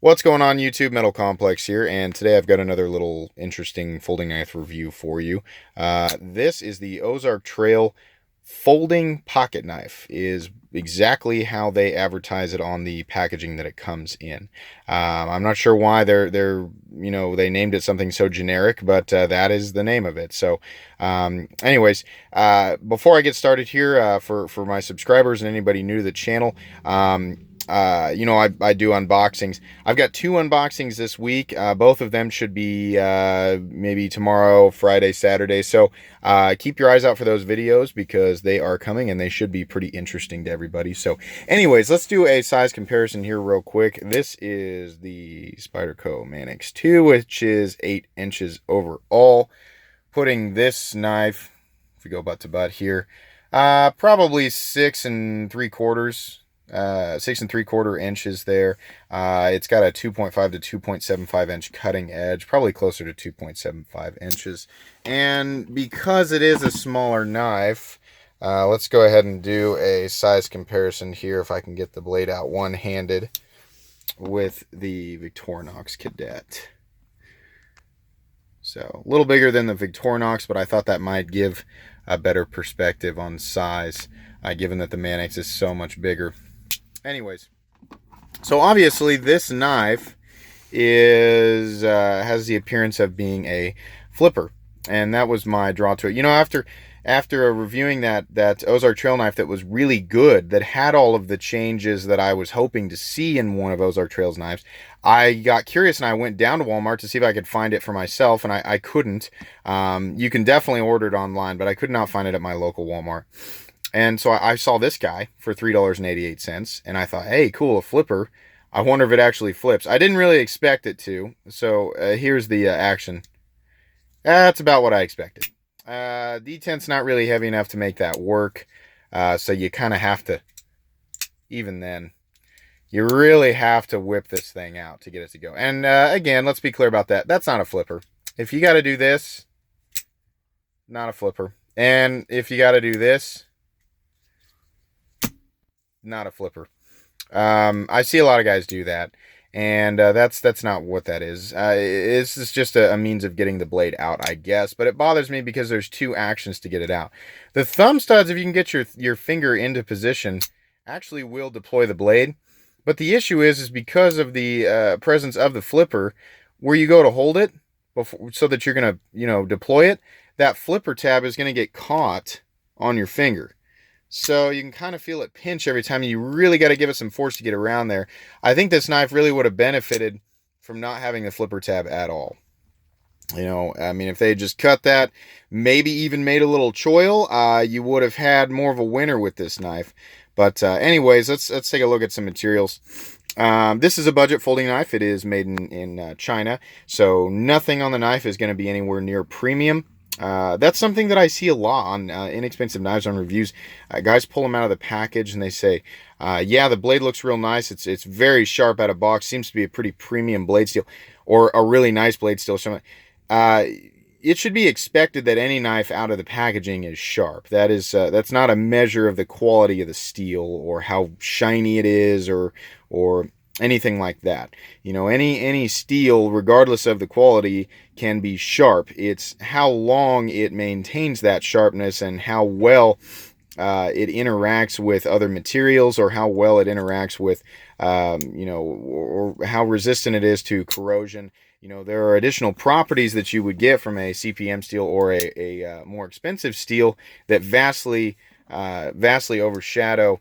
What's going on, YouTube? Metal Complex here, and today I've got another little interesting folding knife review for you. This is the Ozark Trail folding pocket knife. Is exactly how they advertise it on the packaging that it comes in. I'm not sure why they named it something so generic, but that is the name of it. So, anyways, before I get started here, for my subscribers and anybody new to the channel, I do unboxings. I've got two unboxings this week. Both of them should be maybe tomorrow, Friday, Saturday. So keep your eyes out for those videos because they are coming and they should be pretty interesting to everybody. So anyways, let's do a size comparison here real quick. This is the Spyderco Manix 2, which is 8 inches overall. Putting this knife, if we go butt to butt here, probably 6 3/4 inches there. It's got a 2.5 to 2.75 inch cutting edge, probably closer to 2.75 inches. And because it is a smaller knife, let's go ahead and do a size comparison here if I can get the blade out one-handed with the Victorinox Cadet. So a little bigger than the Victorinox, but I thought that might give a better perspective on size, given that the Manix is so much bigger. Anyways, so obviously this knife has the appearance of being a flipper, and that was my draw to it. You know, after reviewing that Ozark Trail knife that was really good, that had all of the changes that I was hoping to see in one of Ozark Trail's knives, I got curious and I went down to Walmart to see if I could find it for myself, and I couldn't. You can definitely order it online, but I could not find it at my local Walmart. And so I saw this guy for $3.88, and I thought, hey, cool, a flipper. I wonder if it actually flips. I didn't really expect it to, so here's the action. That's about what I expected. Detent's not really heavy enough to make that work, so you kind of have to, even then, you really have to whip this thing out to get it to go. And again, let's be clear about that. That's not a flipper. If you got to do this, not a flipper. And if you got to do this, not a flipper. I see a lot of guys do that, and that's not what that is. It's just a means of getting the blade out, I guess, but it bothers me because there's two actions to get it out. The thumb studs, if you can get your finger into position, actually will deploy the blade, but the issue is because of the presence of the flipper, where you go to hold it before, so that you're gonna deploy it, that flipper tab is gonna get caught on your finger. So you can kind of feel it pinch every time. You really got to give it some force to get around there. I think this knife really would have benefited from not having the flipper tab at all. You know, I mean, if they had just cut that, maybe even made a little choil, you would have had more of a winner with this knife. But anyways, let's take a look at some materials. This is a budget folding knife. It is made in China, so nothing on the knife is going to be anywhere near premium. That's something that I see a lot on inexpensive knives on reviews. Guys pull them out of the package and they say, yeah, the blade looks real nice. It's very sharp out of box. Seems to be a pretty premium blade steel, or a really nice blade steel. It should be expected that any knife out of the packaging is sharp. That's not a measure of the quality of the steel or how shiny it is or anything like that. You know, any steel, regardless of the quality, can be sharp. It's how long it maintains that sharpness and how well it interacts with other materials, or how well it interacts with or how resistant it is to corrosion. You know, there are additional properties that you would get from a CPM steel or a more expensive steel that vastly overshadow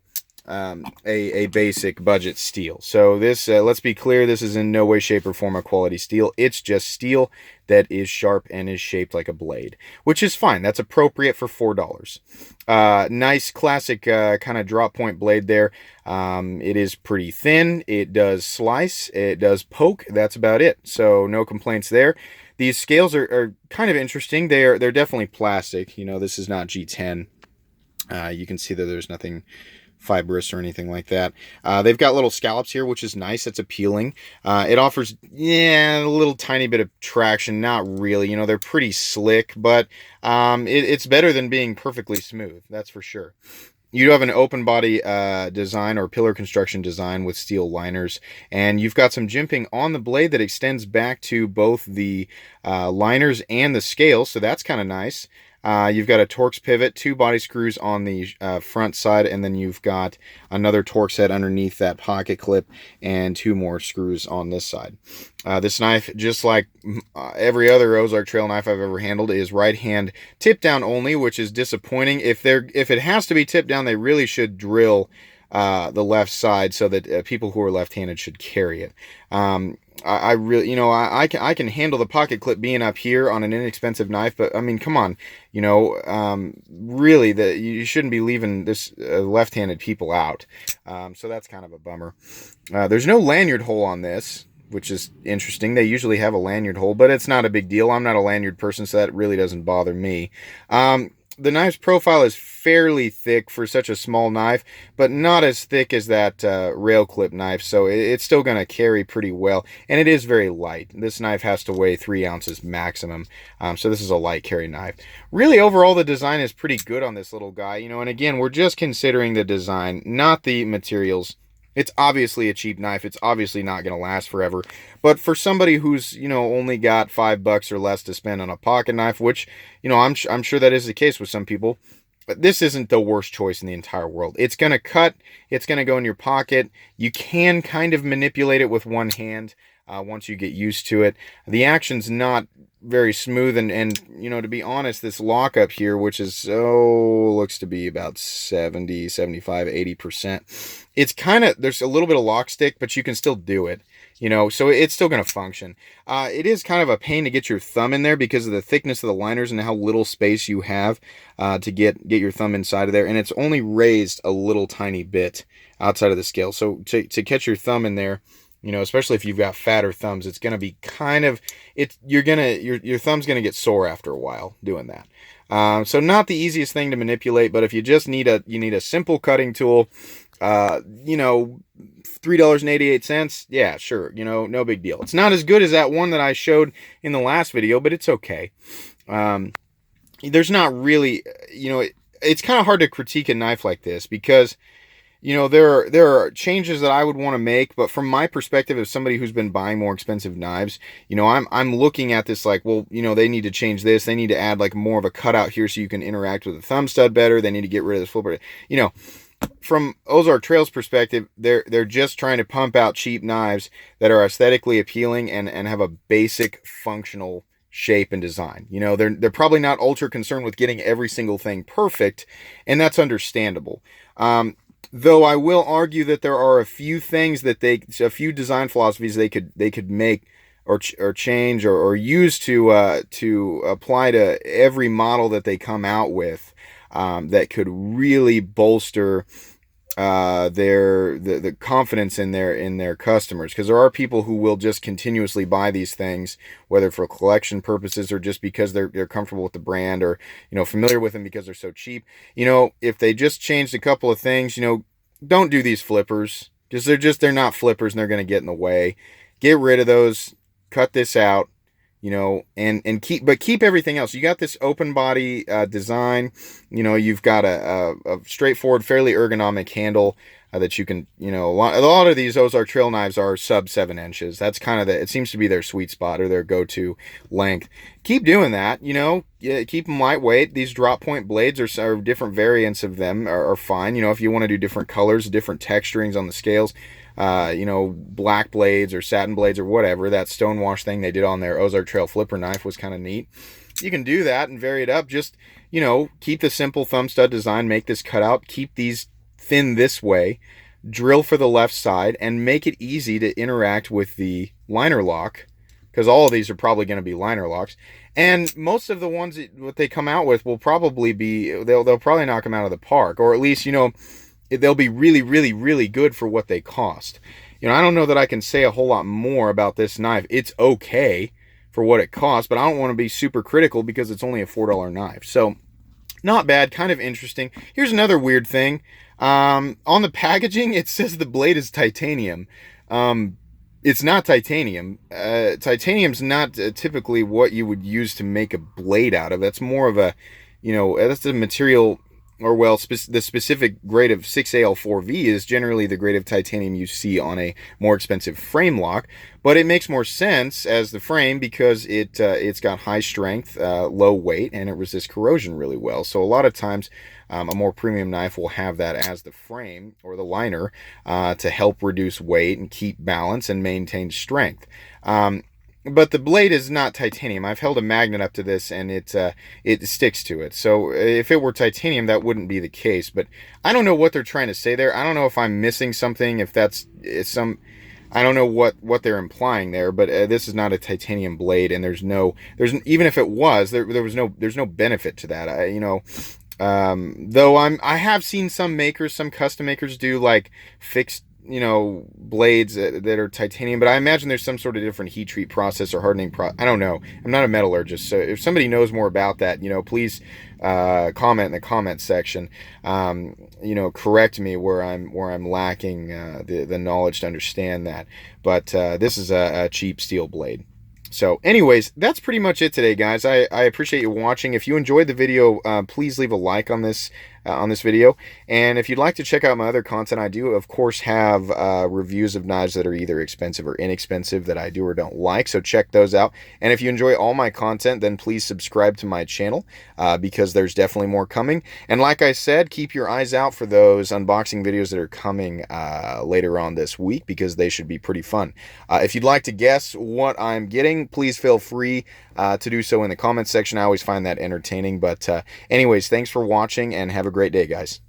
a basic budget steel. So this, let's be clear, this is in no way, shape, or form a quality steel. It's just steel that is sharp and is shaped like a blade, which is fine. That's appropriate for $4. Nice classic kind of drop point blade there. It is pretty thin. It does slice. It does poke. That's about it. So no complaints there. These scales are kind of interesting. They're definitely plastic. You know, this is not G10. You can see that there's nothing fibrous or anything like that. They've got little scallops here, which is nice. It's appealing. It offers, a little tiny bit of traction. Not really. You know, they're pretty slick, but it's better than being perfectly smooth. That's for sure. You have an open body design or pillar construction design with steel liners, and you've got some jimping on the blade that extends back to both the liners and the scale, so that's kind of nice. You've got a Torx pivot, 2 body screws on the front side, and then you've got another Torx head underneath that pocket clip and 2 more screws on this side. This knife, just like every other Ozark trail knife I've ever handled, is right hand tip down only, which is disappointing. If it has to be tip down, they really should drill the left side so that people who are left-handed should carry it. I really, I can handle the pocket clip being up here on an inexpensive knife, but I mean, come on, really, you shouldn't be leaving this left-handed people out. So that's kind of a bummer. There's no lanyard hole on this, which is interesting. They usually have a lanyard hole, but it's not a big deal. I'm not a lanyard person, so that really doesn't bother me. The knife's profile is fairly thick for such a small knife, but not as thick as that rail clip knife, so it's still going to carry pretty well, and it is very light. This knife has to weigh 3 ounces maximum, so this is a light carry knife. Really, overall, the design is pretty good on this little guy, and again, we're just considering the design, not the materials. It's obviously a cheap knife. It's obviously not going to last forever. But for somebody who's, only got $5 or less to spend on a pocket knife, which, I'm sure that is the case with some people, but this isn't the worst choice in the entire world. It's going to cut. It's going to go in your pocket. You can kind of manipulate it with one hand once you get used to it. The action's not very smooth, and to be honest, this lockup here, which is looks to be about 70, 75, 80%, it's kind of, there's a little bit of lock stick, but you can still do it, so it's still going to function. It is kind of a pain to get your thumb in there because of the thickness of the liners and how little space you have to get your thumb inside of there, and it's only raised a little tiny bit outside of the scale, so to catch your thumb in there, especially if you've got fatter thumbs, it's going to be kind of, your thumb's going to get sore after a while doing that. So not the easiest thing to manipulate, but if you just need a simple cutting tool, $3.88, yeah, sure, no big deal. It's not as good as that one that I showed in the last video, but it's okay. There's not really, it's kind of hard to critique a knife like this because there are changes that I would want to make, but from my perspective as somebody who's been buying more expensive knives, I'm looking at this like, well, they need to change this. They need to add like more of a cutout here so you can interact with the thumb stud better. They need to get rid of this flipper. From Ozark Trail's perspective, they're just trying to pump out cheap knives that are aesthetically appealing and have a basic functional shape and design. They're probably not ultra concerned with getting every single thing perfect, and that's understandable. Though I will argue that there are a few things that a few design philosophies they could make or change or use to apply to every model that they come out with, that could really bolster the confidence in their customers, because there are people who will just continuously buy these things, whether for collection purposes or just because they're comfortable with the brand or familiar with them because they're so cheap. If they just changed a couple of things, don't do these flippers, because they're not flippers and they're going to get in the way. Get rid of those, cut this out, and keep everything else. You got this open body design, you've got a straightforward, fairly ergonomic handle that you can, a lot of these Ozark trail knives are sub 7 inches. That's kind of it seems to be their sweet spot or their go-to length. Keep doing that, keep them lightweight. These drop point blades are different variants of them are fine. If you want to do different colors, different texturings on the scales, black blades or satin blades or whatever, that stonewash thing they did on their Ozark Trail flipper knife was kind of neat. You can do that and vary it up. Just, keep the simple thumb stud design, make this cutout, keep these thin this way, drill for the left side, and make it easy to interact with the liner lock, because all of these are probably going to be liner locks. And most of the ones what they come out with will probably be, they'll probably knock them out of the park, or at least, they'll be really, really, really good for what they cost. I don't know that I can say a whole lot more about this knife. It's okay for what it costs, but I don't want to be super critical because it's only a $4 knife. So, not bad, kind of interesting. Here's another weird thing. On the packaging, it says the blade is titanium. It's not titanium. Titanium's not typically what you would use to make a blade out of. That's more of a, that's a material or well, the specific grade of 6AL4V is generally the grade of titanium you see on a more expensive frame lock, but it makes more sense as the frame because it's got high strength, low weight, and it resists corrosion really well. So a lot of times a more premium knife will have that as the frame or the liner to help reduce weight and keep balance and maintain strength. But the blade is not titanium. I've held a magnet up to this, and it sticks to it. So if it were titanium, that wouldn't be the case. But I don't know what they're trying to say there. I don't know if I'm missing something, if that's some... I don't know what they're implying there, but this is not a titanium blade, and there's even if it was, there's no benefit to that. Though I have seen some custom makers do like fixed, blades that are titanium, but I imagine there's some sort of different heat treat process or hardening I don't know. I'm not a metallurgist, so if somebody knows more about that, please comment in the comment section. Correct me where I'm lacking the knowledge to understand that. But this is a cheap steel blade. So anyways, that's pretty much it today, guys. I appreciate you watching. If you enjoyed the video, please leave a like on this video. And if you'd like to check out my other content, I do, of course, have reviews of knives that are either expensive or inexpensive that I do or don't like. So check those out. And if you enjoy all my content, then please subscribe to my channel because there's definitely more coming. And like I said, keep your eyes out for those unboxing videos that are coming later on this week because they should be pretty fun. If you'd like to guess what I'm getting, please feel free to do so in the comments section. I always find that entertaining. But anyways, thanks for watching and have a great day, guys.